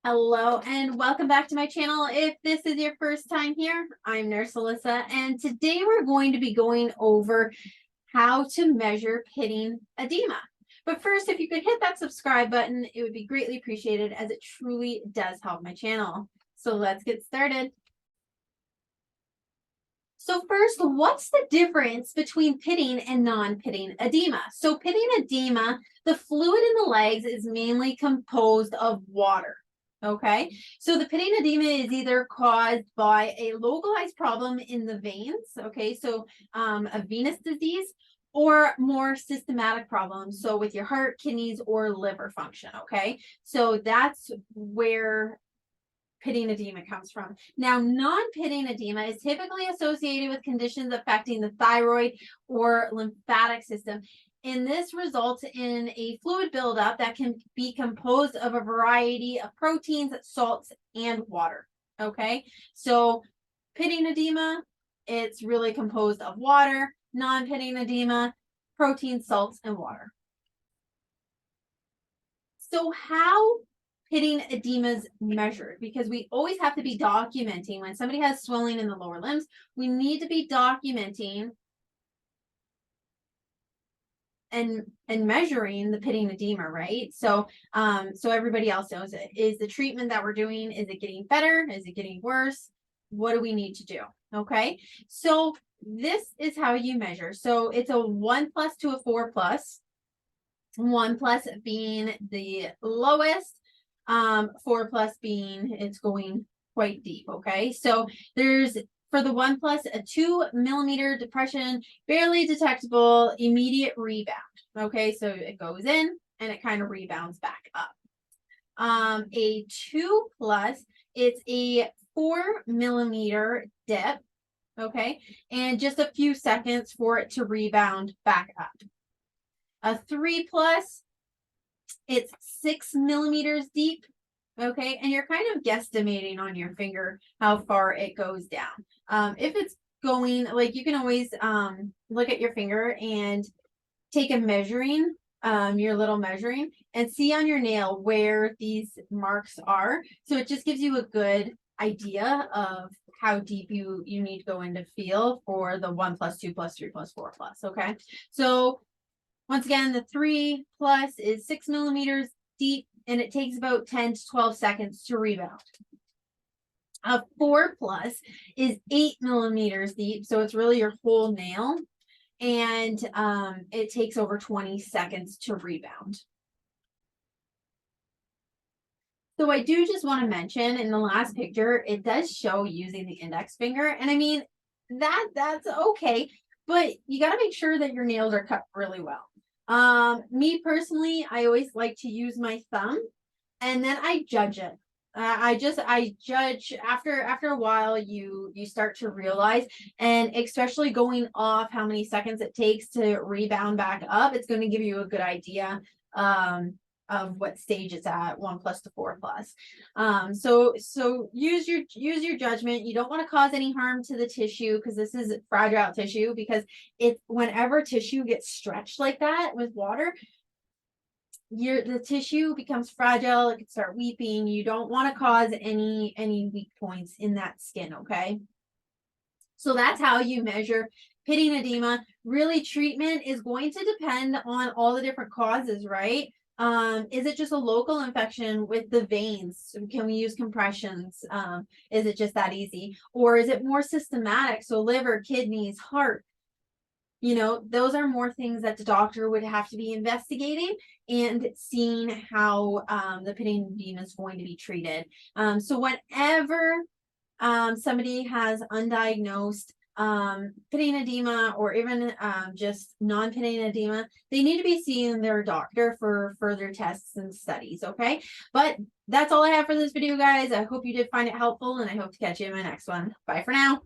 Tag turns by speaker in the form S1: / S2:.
S1: Hello and welcome back to my channel. If this is your first time here, I'm Nurse Alyssa, and today we're going to be going over how to measure pitting edema. But first, if you could hit that subscribe button, it would be greatly appreciated as it truly does help my channel. So let's get started. So first, what's the difference between pitting and non-pitting edema? So pitting edema, the fluid in the legs is mainly composed of water. Okay, so the pitting edema is either caused by a localized problem in the veins, okay, so a venous disease, or more systematic problems, so with your heart, kidneys, or liver function, okay? So that's where pitting edema comes from. Now, non-pitting edema is typically associated with conditions affecting the thyroid or lymphatic system. And this results in a fluid buildup that can be composed of a variety of proteins, salts, and water. Okay, so pitting edema, it's really composed of water. Non-pitting edema, protein, salts, and water. So how pitting edema is measured? Because we always have to be documenting when somebody has swelling in the lower limbs, we need to be documenting and measuring the pitting edema, right? So so everybody else knows it. Is the treatment that we're doing, is it getting better? Is it getting worse? What do we need to do? Okay, so this is how you measure. So it's a 1+ to a 4+. 1+ being the lowest, 4+ being it's going quite deep. Okay, so there's for the 1+, a 2 mm depression, barely detectable, immediate rebound. Okay, so it goes in and it kind of rebounds back up. A 2+, it's a 4 mm dip. Okay, and just a few seconds for it to rebound back up. A 3+, it's 6 mm deep. Okay, and you're kind of guesstimating on your finger how far it goes down. If it's going, like, you can always look at your finger and take a measuring, your little measuring, and see on your nail where these marks are. So it just gives you a good idea of how deep you need to go in to feel for the 1+, 2+, 3+, 4+. Okay, so once again, the 3+ is 6 mm deep, and it takes about 10 to 12 seconds to rebound. A 4+ is 8 mm deep, so it's really your whole nail, and it takes over 20 seconds to rebound. So I do just want to mention in the last picture, it does show using the index finger, and I mean, that's okay, but you got to make sure that your nails are cut really well. Me personally, I always like to use my thumb, and then I judge it. I judge after a while. You start to realize, and especially going off how many seconds it takes to rebound back up, it's going to give you a good idea of what stage it's at, 1+ to 4+. So use your judgment. You don't want to cause any harm to the tissue because this is fragile tissue, because whenever tissue gets stretched like that with water, the tissue becomes fragile. It can start weeping. You don't want to cause any weak points in that skin. Okay, so that's how you measure pitting edema. Really, treatment is going to depend on all the different causes, right? Is it just a local infection with the veins? Can we use compressions? Is it just that easy? Or is it more systematic? So liver, kidneys, heart, those are more things that the doctor would have to be investigating and seeing how the pitting edema is going to be treated. So whenever somebody has undiagnosed pitting edema, or even just non-pitting edema, they need to be seeing their doctor for further tests and studies. Okay, but that's all I have for this video, guys. I hope you did find it helpful, and I hope to catch you in my next one. Bye for now.